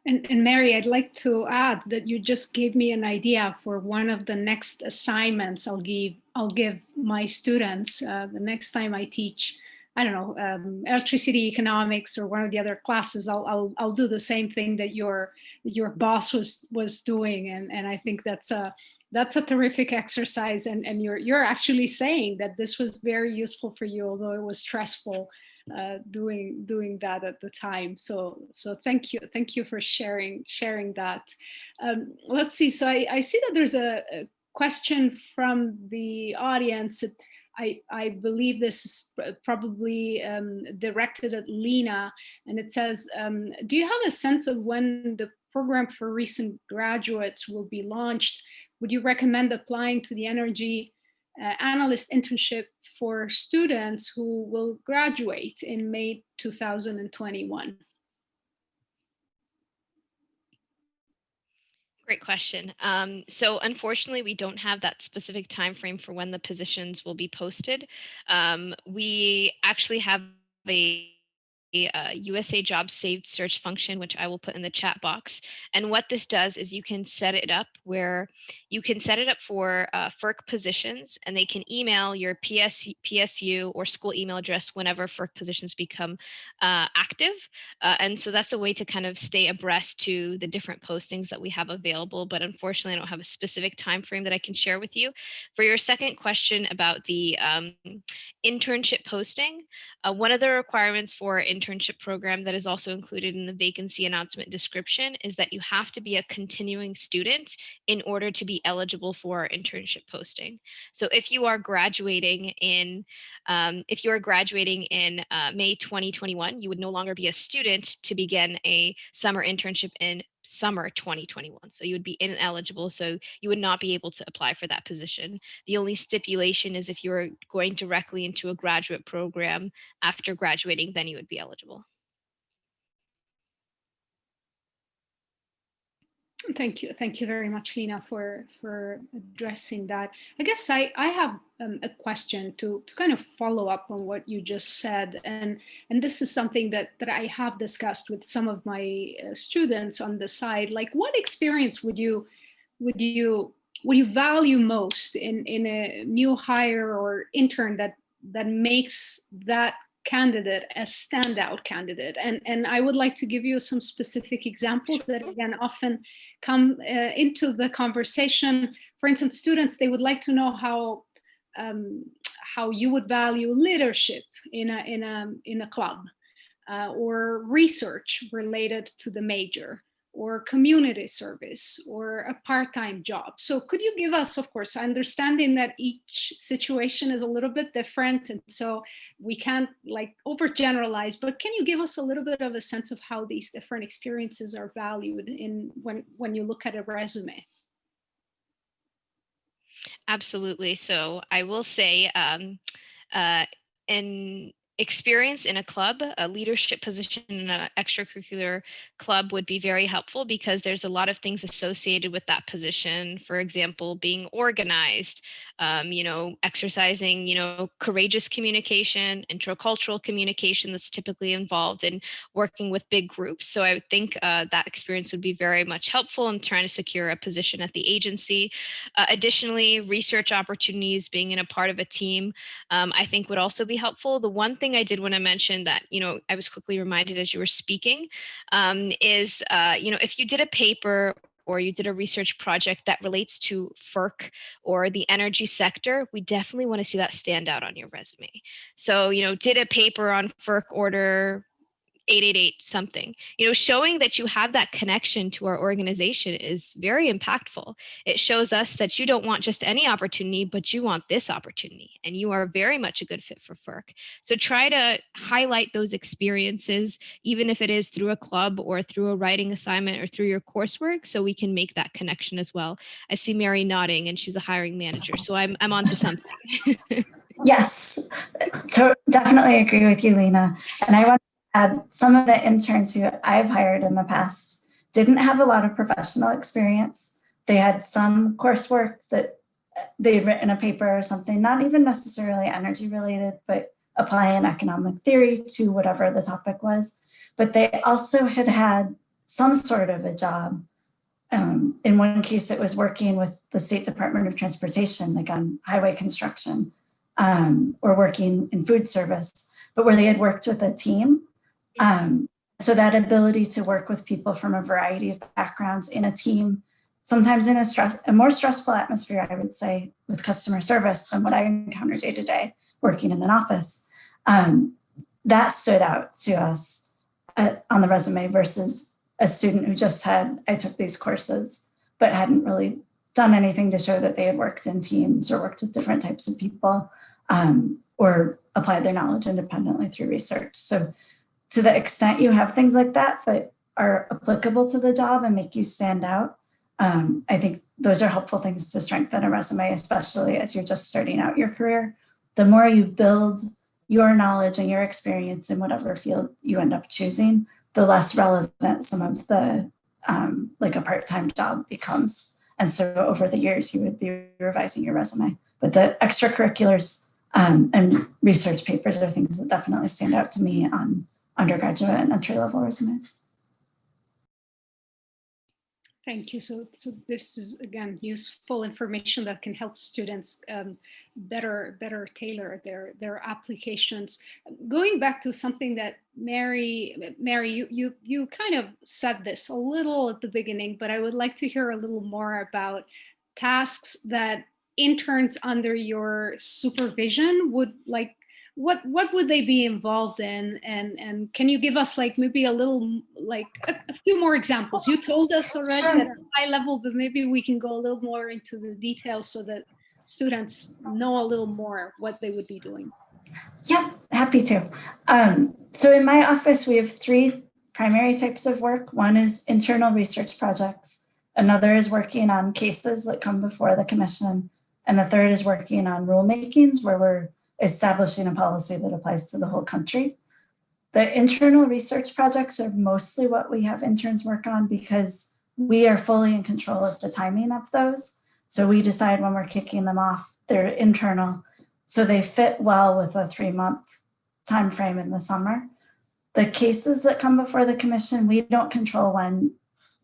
And Mary, I'd like to add that you just gave me an idea for one of the next assignments I'll give my students the next time I teach, I don't know, electricity economics or one of the other classes. I'll do the same thing that your boss was doing, and I think that's a terrific exercise. And you're actually saying that this was very useful for you, although it was stressful. Doing that at the time. So thank you for sharing that. Let's see. So I see that there's a question from the audience. I believe this is probably directed at Lena, and it says, do you have a sense of when the program for recent graduates will be launched? Would you recommend applying to the energy analyst internship for students who will graduate in May 2021? Great question. So unfortunately, we don't have that specific time frame for when the positions will be posted. We actually have a Usajobs saved search function, which I will put in the chat box. And what this does is you can set it up where you can set it up for Ferc positions, and they can email your PSU or school email address whenever Ferc positions become active. And so that's a way to kind of stay abreast to the different postings that we have available. But unfortunately, I don't have a specific time frame that I can share with you. For your second question about the internship posting, one of the requirements for internship program that is also included in the vacancy announcement description is that you have to be a continuing student in order to be eligible for internship posting. So if you are graduating in May 2021, you would no longer be a student to begin a summer internship in summer 2021. So you would be ineligible. So you would not be able to apply for that position. The only stipulation is if you're going directly into a graduate program after graduating, then you would be eligible. Thank you. Thank you very much, Lena, for addressing that. I guess I have a question to kind of follow up on what you just said. And this is something that I have discussed with some of my students on the side. Like, what experience would you value most in a new hire or intern that makes that candidate a standout candidate? And I would like to give you some specific examples that again often come into the conversation. For instance, students, they would like to know how you would value leadership in a club, or research related to the major, or community service, or a part-time job. So could you give us, of course, understanding that each situation is a little bit different, and so we can't like overgeneralize, but can you give us a little bit of a sense of how these different experiences are valued in when you look at a resume? Absolutely. So I will say in experience in a club, a leadership position in an extracurricular club would be very helpful because there's a lot of things associated with that position. For example, being organized, exercising, courageous communication, intercultural communication that's typically involved in working with big groups. So I would think that experience would be very much helpful in trying to secure a position at the agency. Additionally, research opportunities, being in a part of a team, I think would also be helpful. The one thing I did want to mention that, I was quickly reminded as you were speaking, is, if you did a paper or you did a research project that relates to Ferc or the energy sector, we definitely want to see that stand out on your resume. So, did a paper on Ferc order 888 something, showing that you have that connection to our organization is very impactful. It shows us that you don't want just any opportunity, but you want this opportunity, and you are very much a good fit for Ferc. So try to highlight those experiences, even if it is through a club or through a writing assignment or through your coursework, so we can make that connection as well. I see Mary nodding, and she's a hiring manager, so I'm onto something. Yes, definitely agree with you, Lena. And I want some of the interns who I've hired in the past didn't have a lot of professional experience. They had some coursework that they had written a paper or something, not even necessarily energy related, but applying economic theory to whatever the topic was. But they also had some sort of a job. In one case, it was working with the State Department of Transportation, like on highway construction, or working in food service, but where they had worked with a team. So that ability to work with people from a variety of backgrounds in a team, sometimes in a more stressful atmosphere, I would say, with customer service than what I encounter day to day working in an office. That stood out to us on the resume versus a student who just I took these courses, but hadn't really done anything to show that they had worked in teams or worked with different types of people, or applied their knowledge independently through research. So to the extent you have things like that that are applicable to the job and make you stand out, I think those are helpful things to strengthen a resume, especially as you're just starting out your career. The more you build your knowledge and your experience in whatever field you end up choosing, the less relevant some of the like a part-time job becomes. And so over the years, you would be revising your resume. But the extracurriculars and research papers are things that definitely stand out to me on undergraduate and entry-level resumes. Thank you. So this is, again, useful information that can help students better tailor their applications. Going back to something that Mary, you kind of said this a little at the beginning, but I would like to hear a little more about tasks that interns under your supervision would like. What would they be involved in, and can you give us like maybe a little like a few more examples? You told us already at a high level, but maybe we can go a little more into the details so that students know a little more what they would be doing. Yeah, happy to. So in my office, we have 3 primary types of work. One is internal research projects. Another is working on cases that come before the commission. And the third is working on rulemakings where we're establishing a policy that applies to the whole country. The internal research projects are mostly what we have interns work on because we are fully in control of the timing of those. So we decide when we're kicking them off. They're internal, so they fit well with a 3-month time frame in the summer. The cases that come before the commission, we don't control when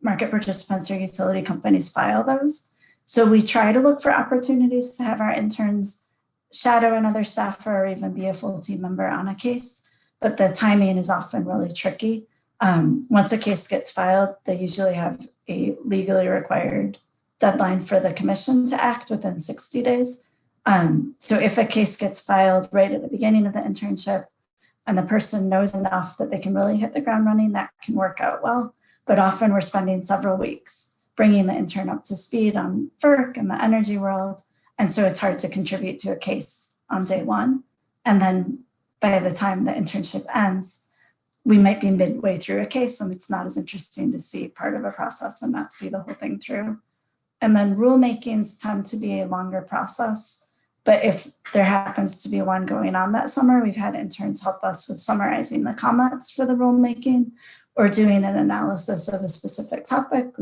market participants or utility companies file those. So we try to look for opportunities to have our interns shadow another staffer or even be a full team member on a case, but the timing is often really tricky. Once a case gets filed, they usually have a legally required deadline for the commission to act within 60 days. So if a case gets filed right at the beginning of the internship and the person knows enough that they can really hit the ground running, that can work out well. But often we're spending several weeks bringing the intern up to speed on Ferc and the energy world. And so it's hard to contribute to a case on day 1. And then by the time the internship ends, we might be midway through a case and it's not as interesting to see part of a process and not see the whole thing through. And then rulemakings tend to be a longer process. But if there happens to be one going on that summer, we've had interns help us with summarizing the comments for the rulemaking or doing an analysis of a specific topic.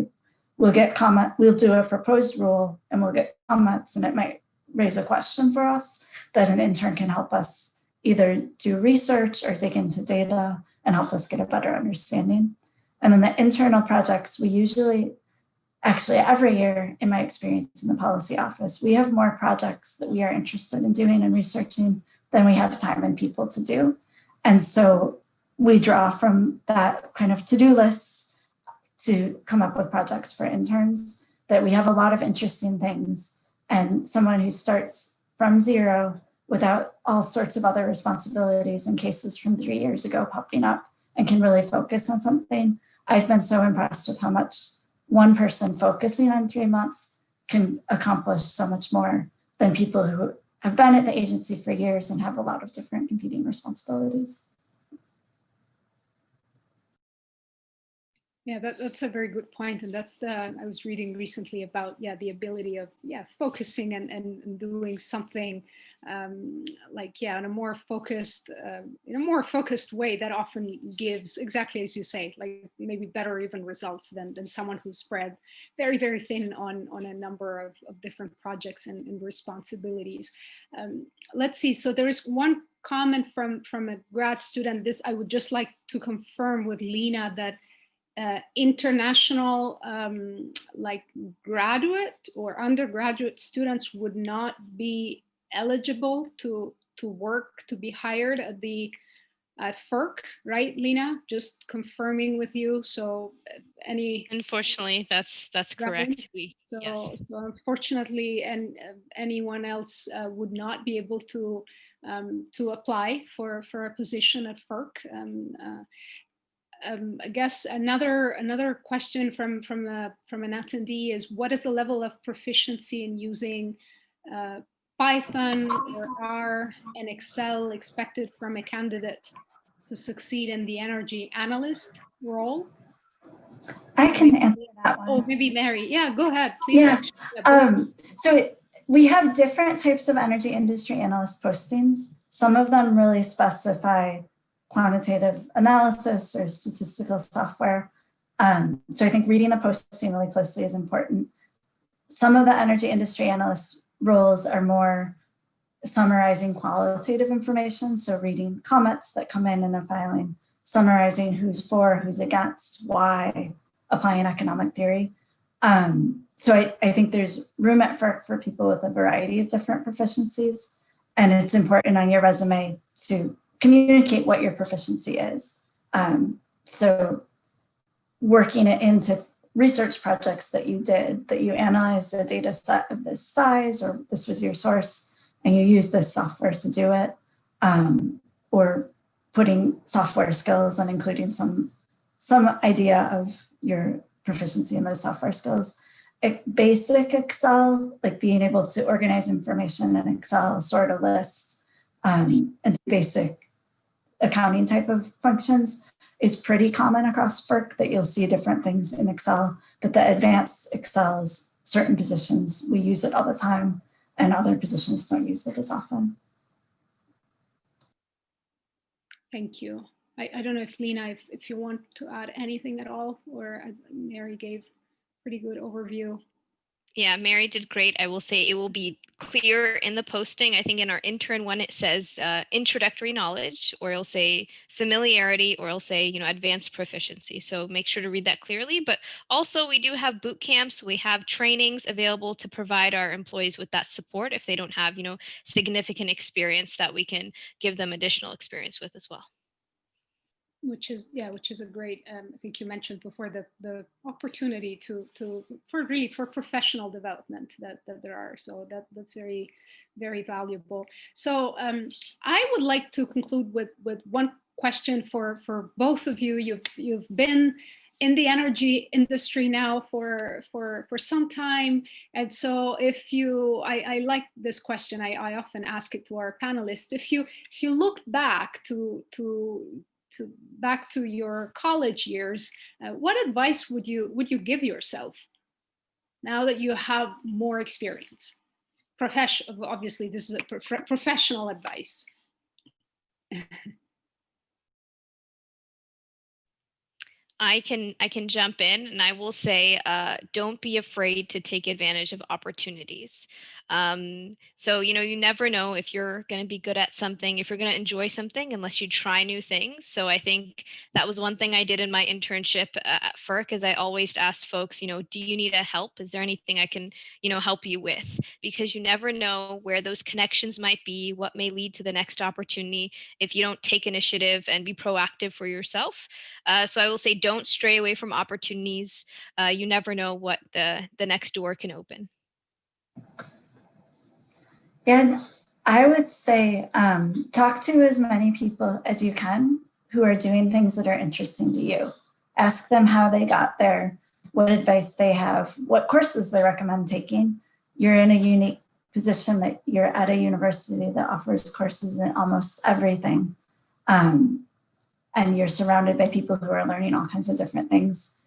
We'll do a proposed rule and we'll get comments, and it might raise a question for us that an intern can help us either do research or dig into data and help us get a better understanding. And then the internal projects, we usually, actually every year in my experience in the policy office, we have more projects that we are interested in doing and researching than we have time and people to do. And so we draw from that kind of to-do list to come up with projects for interns, that we have a lot of interesting things, and someone who starts from 0 without all sorts of other responsibilities and cases from 3 years ago popping up and can really focus on something. I've been so impressed with how much one person focusing on 3 months can accomplish so much more than people who have been at the agency for years and have a lot of different competing responsibilities. Yeah, that's a very good point. And that's I was reading recently about, the ability of, focusing and doing something in a more focused way that often gives, exactly as you say, like maybe better even results than someone who's spread very, very thin on a number of different projects and responsibilities. Let's see. So there is one comment from a grad student. This I would just like to confirm with Lena that international graduate or undergraduate students would not be eligible to work, to be hired at Ferc, right, Lena? Just confirming with you. So Unfortunately, that's correct. So unfortunately, and anyone else would not be able to apply for a position at Ferc. I guess another question from an attendee is, what is the level of proficiency in using Python or R and Excel expected from a candidate to succeed in the energy analyst role? I can answer that one. Oh, maybe Mary. Yeah, go ahead, please. Yeah. So we have different types of energy industry analyst postings. Some of them really specify quantitative analysis or statistical software. So I think reading the posting really closely is important. Some of the energy industry analyst roles are more summarizing qualitative information. So reading comments that come in a filing, summarizing who's for, who's against, why, applying economic theory. So I think there's room at Ferc for people with a variety of different proficiencies. And it's important on your resume to communicate what your proficiency is. So working it into research projects that you did, that you analyzed a data set of this size, or this was your source, and you use this software to do it, or putting software skills and including some idea of your proficiency in those software skills. Basic Excel, like being able to organize information in Excel, sort a list, and do basic accounting type of functions is pretty common across Ferc, that you'll see different things in Excel, but the advanced Excels, certain positions, we use it all the time, and other positions don't use it as often. Thank you. I don't know if Lena, if you want to add anything at all, or Mary gave pretty good overview. Yeah, Mary did great. I will say it will be clear in the posting. I think in our intern one, it says introductory knowledge, or it'll say familiarity, or it'll say, advanced proficiency. So make sure to read that clearly. But also we do have boot camps. We have trainings available to provide our employees with that support if they don't have, significant experience, that we can give them additional experience with as well. Which is a great, I think you mentioned before, the opportunity for professional development that there are. So that's very, very valuable. So I would like to conclude with one question for both of you. You've been in the energy industry now for some time. And so I like this question. I often ask it to our panelists. If you look back back to your college years, what advice would you give yourself now that you have more experience? Obviously, this is a professional advice. I can jump in, and I will say, don't be afraid to take advantage of opportunities. So, you never know if you're going to be good at something, if you're going to enjoy something, unless you try new things. So I think that was one thing I did in my internship at Ferc, is I always asked folks, do you need a help? Is there anything I can, help you with? Because you never know where those connections might be, what may lead to the next opportunity if you don't take initiative and be proactive for yourself. So I will say, don't stray away from opportunities. You never know what the next door can open. And I would say, talk to as many people as you can who are doing things that are interesting to you. Ask them how they got there, what advice they have, what courses they recommend taking. You're in a unique position that you're at a university that offers courses in almost everything. And you're surrounded by people who are learning all kinds of different things.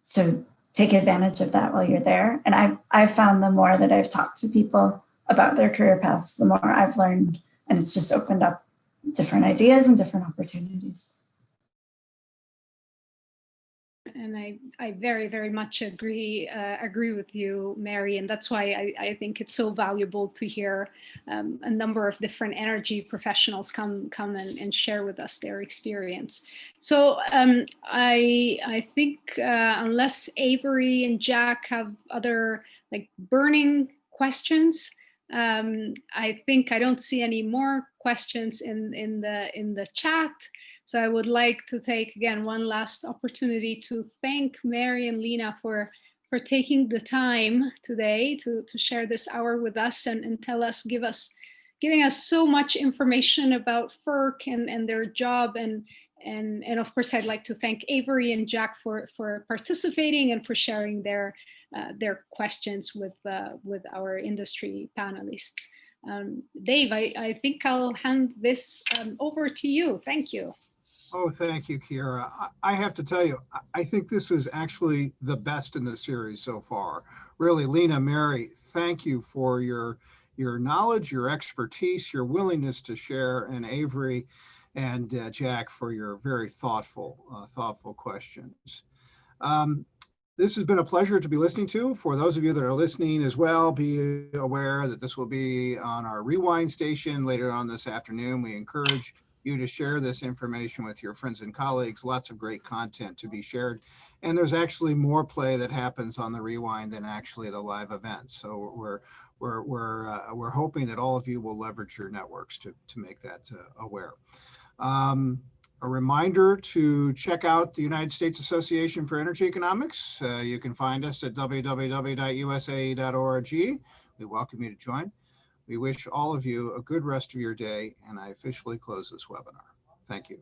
So take advantage of that while you're there. And I've found the more that I've talked to people about their career paths, the more I've learned, and it's just opened up different ideas and different opportunities. And I very, very much agree with you, Mary, and that's why I think it's so valuable to hear a number of different energy professionals come and share with us their experience. So I think unless Avery and Jack have other burning questions, I think I don't see any more questions in the chat. So I would like to take again one last opportunity to thank Mary and Lena for taking the time today to share this hour with us and giving us so much information about Ferc and their job, and of course I'd like to thank Avery and Jack for participating and for sharing their questions with our industry panelists. Dave, I think I'll hand this over to you. Thank you. Oh, thank you, Kiara. I have to tell you, I think this was actually the best in the series so far. Really, Lena, Mary, thank you for your knowledge, your expertise, your willingness to share, and Avery and Jack for your very thoughtful questions. This has been a pleasure to be listening to. For those of you that are listening as well, be aware that this will be on our rewind station later on this afternoon. We encourage you to share this information with your friends and colleagues. Lots of great content to be shared. And there's actually more play that happens on the rewind than actually the live events. So we're hoping that all of you will leverage your networks to make that aware. A reminder to check out the United States Association for Energy Economics. You can find us at www.usa.org. We welcome you to join. We wish all of you a good rest of your day, and I officially close this webinar. Thank you.